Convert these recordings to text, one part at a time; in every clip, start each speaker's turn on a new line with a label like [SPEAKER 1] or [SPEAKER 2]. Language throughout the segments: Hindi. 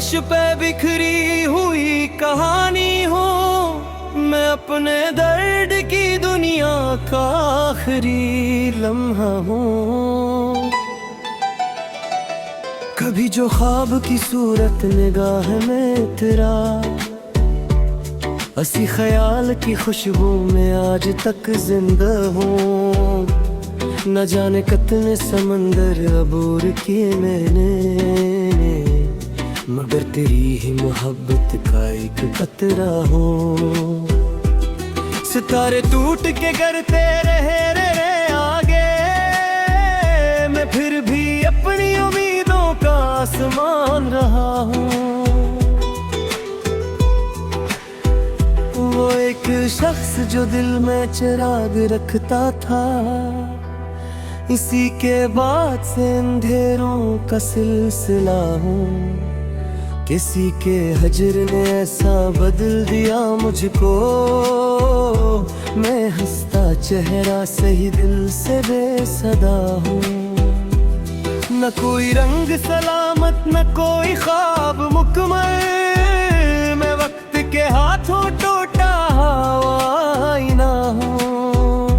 [SPEAKER 1] दोष पे बिखरी हुई कहानी हूँ मैं, अपने दर्द की दुनिया का आखिरी लम्हा हूँ। कभी जो ख्वाब की सूरत निगाह में तेरा, हंसी ख्याल की खुशबू में आज तक जिंदा हूँ। न जाने कितने समंदर अबूर किए मैंने, मगर तेरी ही मोहब्बत का एक कतरा हूँ। सितारे टूट के गिरते रहे रे आगे, मैं फिर भी अपनी उम्मीदों का आसमान रहा हूँ। वो एक शख्स जो दिल में चिराग रखता था, इसी के बाद से अंधेरों का सिलसिला हूँ। किसी के हजर ने ऐसा बदल दिया मुझको, मैं हंसता चेहरा सही दिल से बेसदा हूँ। न कोई रंग सलामत न कोई ख्वाब मुकम्मल, मैं वक्त के हाथों टूटा हुआ आईना हूँ।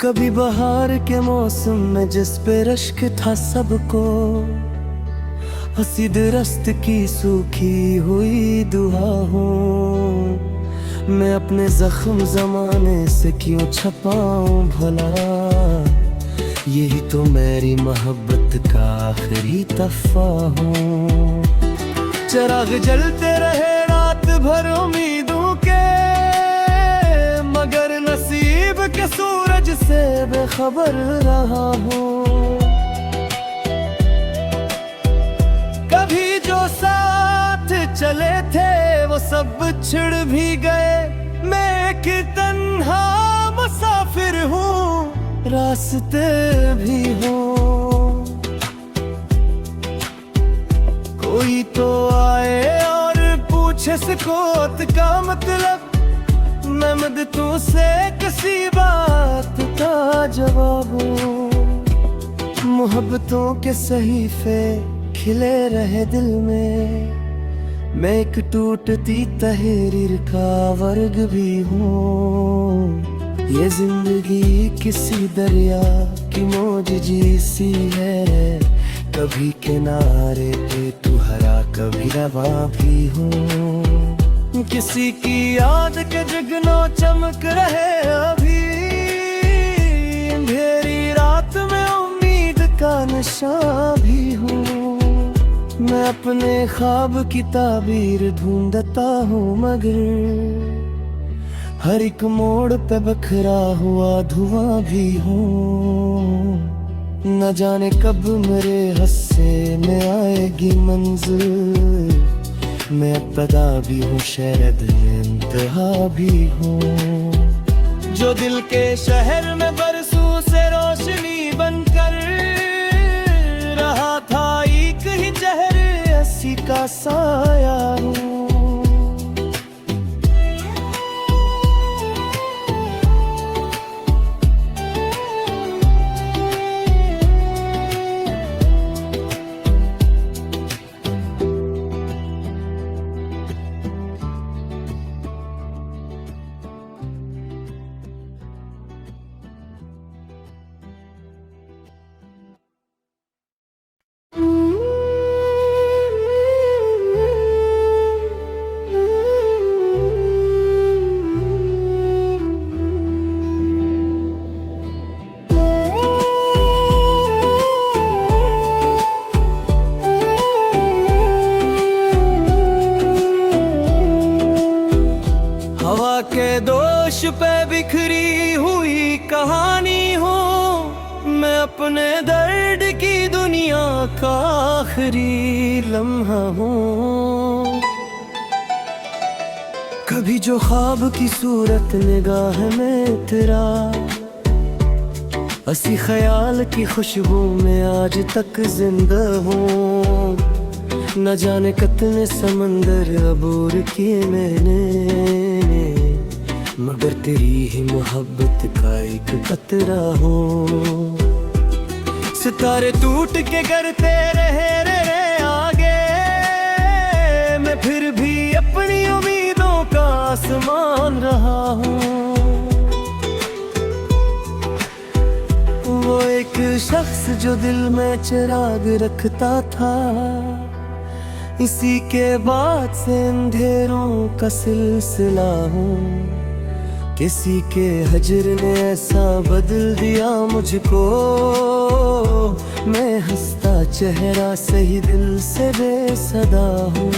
[SPEAKER 1] कभी बहार के मौसम में जिस पे रश्क था सबको, हंसी दरख्त की सूखी हुई दुआ हूँ। मैं अपने जख्म जमाने से क्यों छपाऊं भला, यही तो मेरी मोहब्बत का आखिरी तहफा हूँ। चिराग जलते रहे रात भर उम्मीदों के, मगर नसीब के सूरज से बेखबर रहा हूँ। कभी जो साथ चले थे वो सब छिड़ भी गए, मैं एक तन्हा मुसाफिर हूँ, रास्ते भी हूँ। कोई तो आए और पूछे सुकूत का मतलब, मैं मददों से किसी बात का जवाब हूँ। मोहब्बतों के सहीफे खिले रहे दिल में, मैं एक टूटती तहरीर का वर्ग भी हूँ। ये जिंदगी किसी दरिया की मौज जैसी है, कभी किनारे पे तू हरा कभी रवा भी हूँ। किसी की याद के जगनो चमक रहे अभी, अंधेरी रात में उम्मीद का नशा भी हूँ। मैं अपने ख्वाब की ताबीर ढूंढता हूँ, मगर हर एक मोड़ पे बखरा हुआ धुआं भी हूँ। न जाने कब मेरे हिस्से में आएगी मंजिल, मैं इब्तदा भी हूँ शायद इंतहा भी हूँ। जो दिल के शहर में बरसों से रोशनी बनकर रहा था, एक ही चेहरे हंसी का साया हूँ। के दोष पे बिखरी हुई कहानी हूँ मैं, अपने दर्द की दुनिया का आखिरी लम्हा हूँ। कभी जो ख्वाब की सूरत निगाह में तेरा, हंसी ख्याल की खुशबू में आज तक जिंदा हूँ। न जाने कितने समंदर अबूर किए मैंने, मगर तेरी ही मोहब्बत का एक कतरा हूँ। सितारे टूट के गिरते रहे रे आगे, फिर भी अपनी उम्मीदों का आसमान रहा हूँ। वो एक शख्स जो दिल में चिराग रखता था, इसी के बाद से अंधेरों का सिलसिला हूँ। किसी के हजर ने ऐसा बदल दिया मुझको, मैं हंसता चेहरा सही दिल से बेसदा हूँ।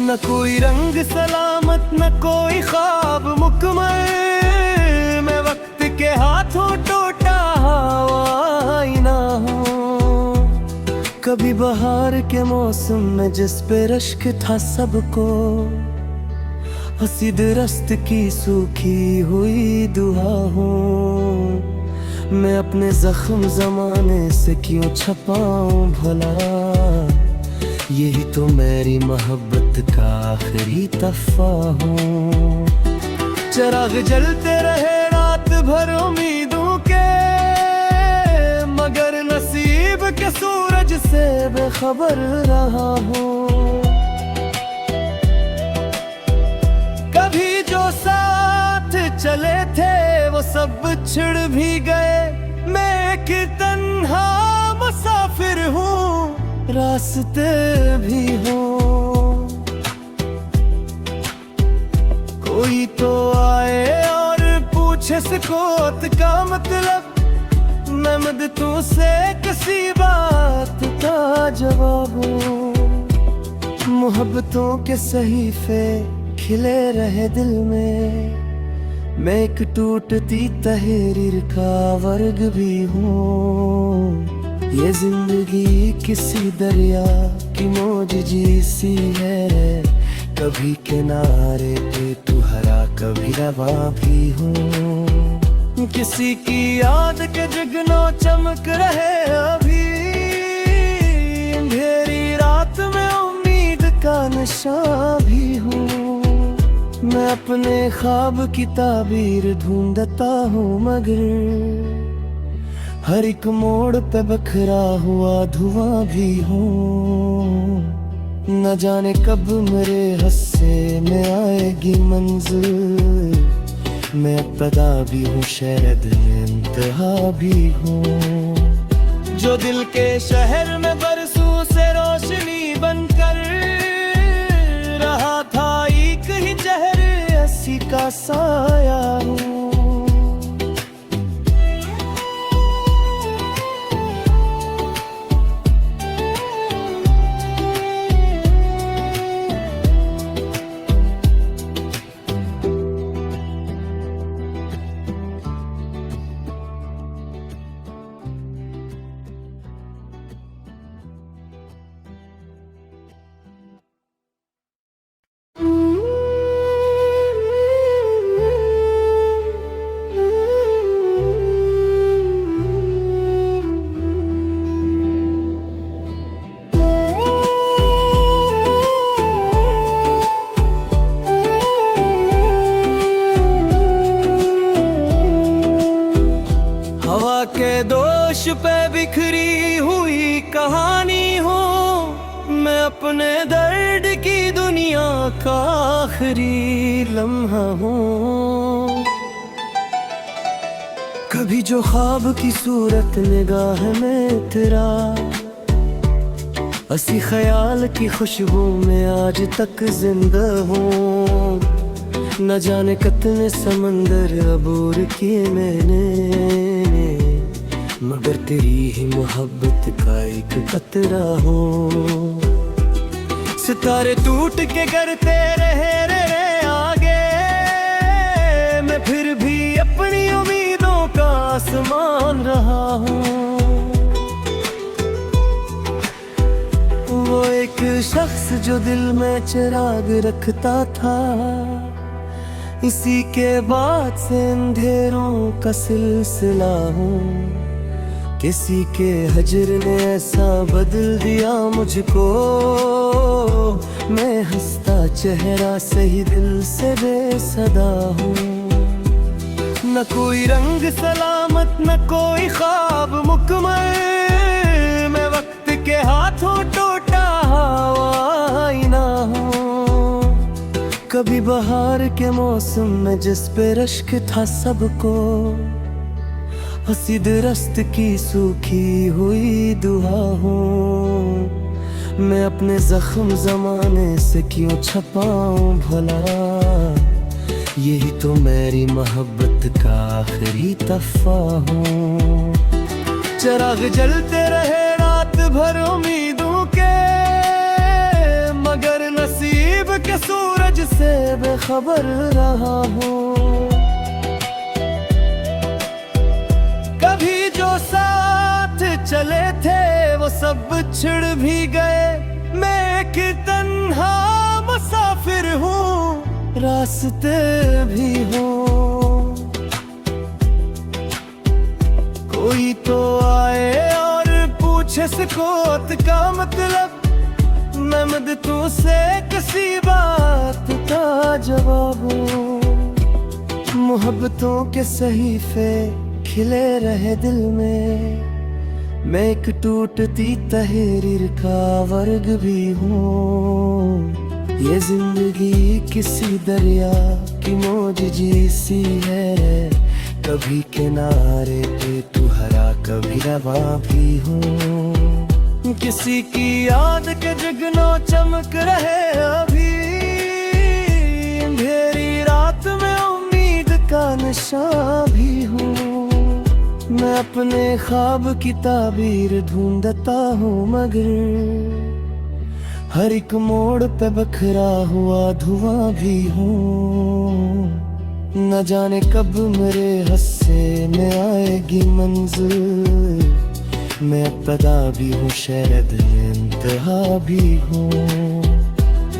[SPEAKER 1] न कोई रंग सलामत न कोई ख्वाब मुकम्मल, मैं वक्त के हाथों टूटा हुआ आईना हूँ। कभी बहार के मौसम में जिस पे रश्क था सबको, हंसी दरख्त की सूखी हुई दुआ हूँ। मैं अपने जख्म जमाने से क्यों छपाऊं भला, यही तो मेरी मोहब्बत का आखिरी तहफा हूँ। चिराग जलते रहे रात भर उम्मीदों के, मगर नसीब के सूरज से बेखबर रहा हूँ। कभी जो साथ चले थे वो सब छिड़ भी गए, मैं एक तन्हा मुसाफिर हूँ, रास्ते भी हूँ। कोई तो आए और पूछे सुकूत का मतलब, मैं मददों से किसी बात का जवाब हूँ। मोहब्बतों के सहीफे खिले रहे दिल में, मैं एक टूटती तहरीर का वर्ग भी हूँ। ये जिंदगी किसी दरिया की मौज जैसी है, कभी किनारे पे तू हरा कभी रवा भी हूँ। किसी की याद के जगनो चमक रहे अभी, अंधेरी रात में उम्मीद का नशा भी हूँ। मैं अपने ख्वाब की ताबीर ढूंढता हूँ, मगर हर एक मोड़ पे बखरा हुआ धुआं भी हूँ। न जाने कब मेरे हिस्से में आएगी मंजिल, मैं इब्तिदा भी हूँ शायद इंतहा भी हूँ। जो दिल के शहर में बरसों से रोशनी बनकर रहा था, एक ही चेहरे ऐसी का साया हूँ। के दोष पे बिखरी हुई कहानी हूँ, मैं अपने दर्द की दुनिया का आखिरी लम्हा हूँ। कभी जो ख्वाब की सूरत निगाह में तेरा, हंसी ख्याल की खुशबू में आज तक जिंदा हूँ। न जाने कितने समंदर अबूर किए मैंने, मगर तेरी ही मोहब्बत का एक कतरा हूँ। सितारे टूट के गिरते रहे रे आगे, मैं फिर भी अपनी उम्मीदों का आसमान रहा हूँ। वो एक शख्स जो दिल में चिराग रखता था, इसी के बाद से अंधेरों का सिलसिला हूँ। किसी के हजर ने ऐसा बदल दिया मुझको, मैं हंसता चेहरा सही दिल से बेसदा हूँ। न कोई रंग सलामत न कोई ख्वाब मुकम्मल, मैं वक्त के हाथों टूटा हुआ आईना कभी बहार के मौसम में जिस पे रश्क था सबको, हसीद रस्त की सूखी हुई दुआ हूँ। मैं अपने जख्म जमाने से क्यों छपाऊं भला, यही तो मेरी मोहब्बत का आखिरी तहफा हूँ। चिराग जलते रहे रात भर उम्मीदों के, मगर नसीब के सूरज से बेखबर रहा हूँ। कभी जो साथ चले थे वो सब छिड़ भी गए, मैं एक तन्हा मुसाफिर हूँ, रास्ते भी हूँ। कोई तो आए और पूछे सिकोत का मतलब, मैं मददों से किसी बात का जवाब हूँ। मोहब्बतों के सहीफे खिले रहे दिल में, मैं एक टूटती तहरीर का वर्ग भी हूँ। ये जिंदगी किसी दरिया की मौज जैसी है, कभी किनारे पे तू हरा कभी रवा भी हूँ। किसी की याद के जगनो चमक रहे अभी, अंधेरी रात में उम्मीद का नशा भी हूँ। मैं अपने ख्वाब की ताबीर ढूंढता हूँ, मगर हर एक मोड़ पे बखरा हुआ धुआं भी हूँ। न जाने कब मेरे हस्से में आएगी मंजिल, मैं इब्तिदा भी हूँ शायद इंतहा भी हूँ।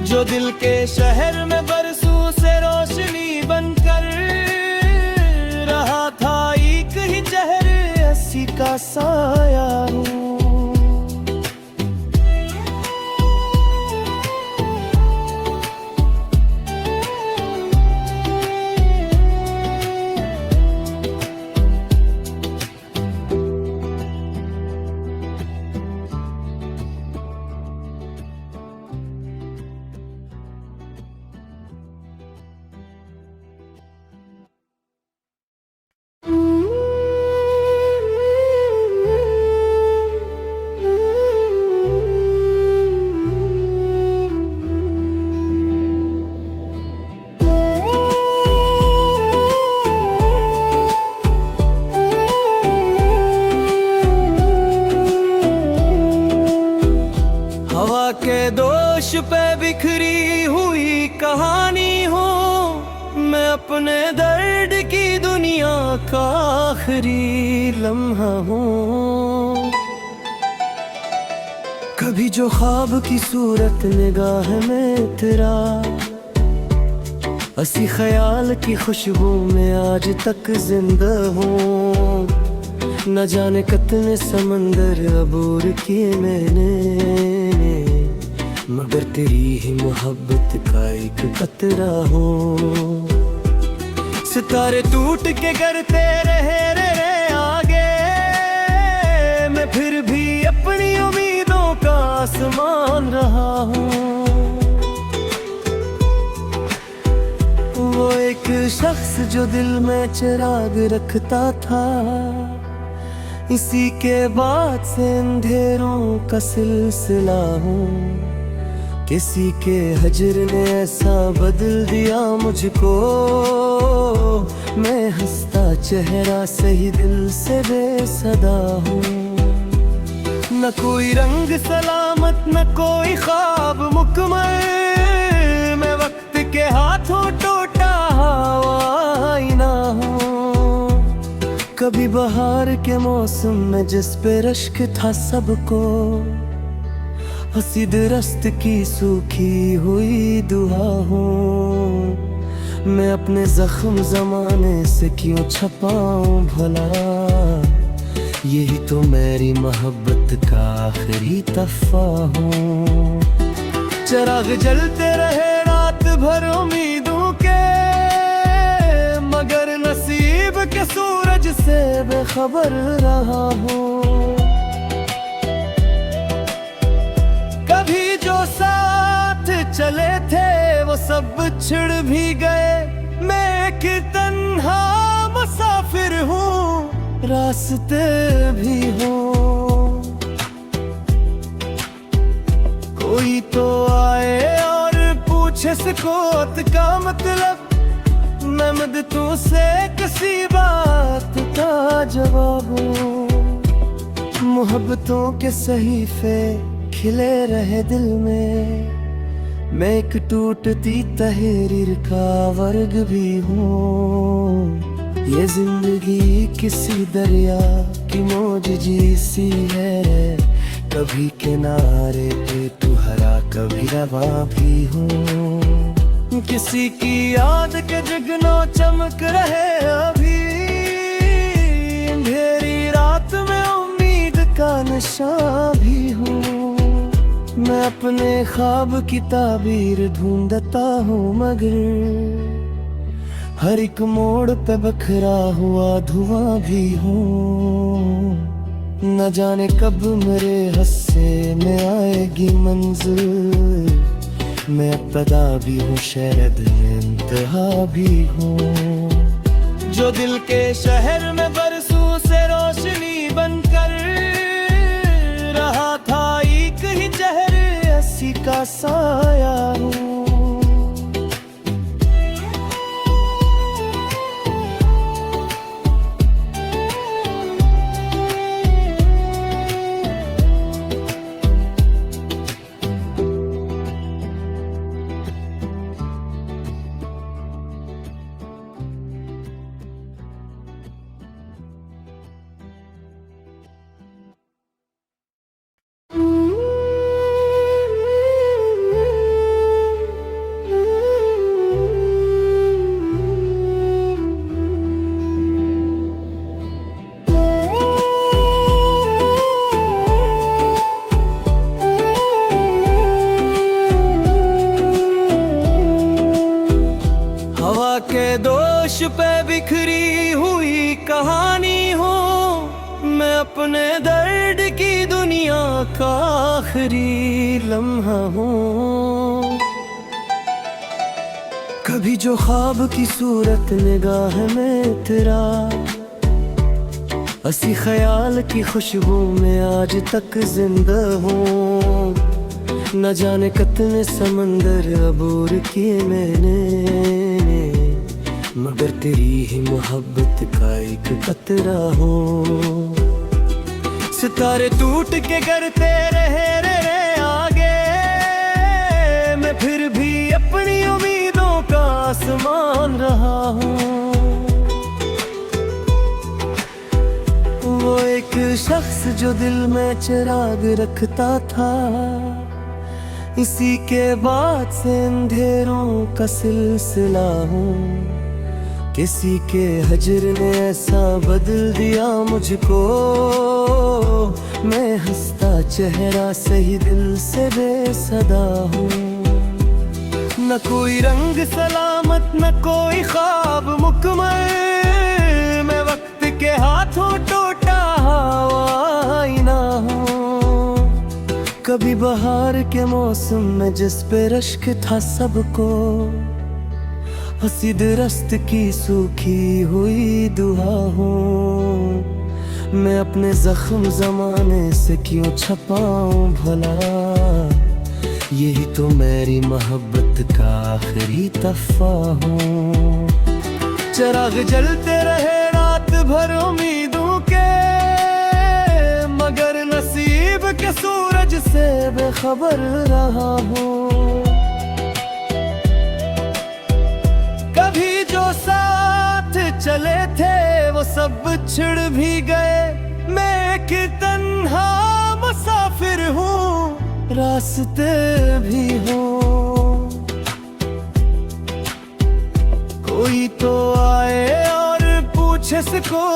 [SPEAKER 1] जो दिल के शहर में बरसों से रोशनी बनकर रहा था, एक ही चेहरे हंसी का साया हूँ। हवा के दोष पे बिखरी हुई कहानी हूँ, मैं अपने दर्द की दुनिया का आखिरी लम्हा हूँ। कभी जो ख्वाब की सूरत निगाह में तेरा, हंसी ख्याल की खुशबू में आज तक जिंदा हूँ। न जाने कितने समंदर अबूर किए मैंने, मगर तेरी ही मोहब्बत का एक कतरा हूँ। सितारे टूट के गिरते रहे रे आगे, मैं फिर भी अपनी उम्मीदों का आसमान रहा हूँ। वो एक शख्स जो दिल में चिराग रखता था, इसी के बाद से अंधेरों का सिलसिला हूँ। किसी के हजर ने ऐसा बदल दिया मुझको, मैं हंसता चेहरा सही दिल से बेसदा हूँ। न कोई रंग सलामत न कोई ख्वाब मुकम्मल, मैं वक्त के हाथों टूटा हुआ आईना हूँ। कभी बहार के मौसम में जिस पे रश्क था सबको, हसीद रस्त की सूखी हुई दुआ हूँ। मैं अपने जख्म जमाने से क्यों छपाऊं भला, यही तो मेरी मोहब्बत का आखिरी तहफा हूँ। चिराग जलते रहे रात भर उम्मीदों के, मगर नसीब के सूरज से बेखबर रहा हूँ। कभी जो साथ चले थे वो सब छिड़ भी गए, मैं एक तन्हा मुसाफिर हूँ, रास्ते भी हो। कोई तो आए और पूछे सिकोत का मतलब, मैं मददों से किसी बात का जवाब हूँ। मोहब्बतों के सहीफे खिले रहे दिल में, मैं एक टूटती तहरीर का वर्ग भी हूँ। ये जिंदगी किसी दरिया की मौज जैसी है, कभी किनारे पे तू हरा कभी रवा भी हूँ। किसी की याद के जगनो चमक रहे अभी, अंधेरी रात में उम्मीद का नशा भी हूँ। मैं अपने ख्वाब की ताबीर ढूंढता हूँ, मगर हर एक मोड़ पे बखरा हुआ धुआं भी हूँ। न जाने कब मेरे हिस्से में आएगी मंजिल, मैं इब्तिदा भी हूँ शायद इंतहा भी हूँ। जो दिल के शहर में बरसों से रोशनी बनकर रहा था, एक ही चेहरे ऐसी का साया हूँ। के दोष पे बिखरी हुई कहानी हूँ, मैं अपने दर्द की दुनिया का आखिरी लम्हा हूँ। कभी जो ख्वाब की सूरत निगाह में तेरा, हंसी ख्याल की खुशबू में आज तक जिंदा हूँ। न जाने कितने समंदर अबूर किए मैंने, मगर तेरी ही मोहब्बत का एक कतरा हूँ। सितारे टूट के गिरते रहे रे आगे, मैं फिर भी अपनी उम्मीदों का आसमान रहा हूँ। वो एक शख्स जो दिल में चिराग रखता था, इसी के बाद से अंधेरों का सिलसिला हूँ। किसी के हजर ने ऐसा बदल दिया मुझको, मैं हंसता चेहरा सही दिल से बेसदा हूँ। न कोई रंग सलामत न कोई ख्वाब मुकम्मल, मैं वक्त के हाथों टूटा हुआ आईना हूँ। कभी बहार के मौसम में जिस पे रश्क था सबको, हंसी दरख्त की सूखी हुई दुआ हूँ। मैं अपने जख्म जमाने से क्यों छपाऊं भला, यही तो मेरी मोहब्बत का आखिरी तहफा हूँ। चिराग जलते रहे रात भर उम्मीदों के, मगर नसीब के सूरज से बेखबर रहा हूँ। कभी जो साथ चले थे वो सब छिड़ भी गए, मैं एक तन्हा मुसाफिर हूँ, रास्ते भी हूँ। कोई तो आए और पूछे सको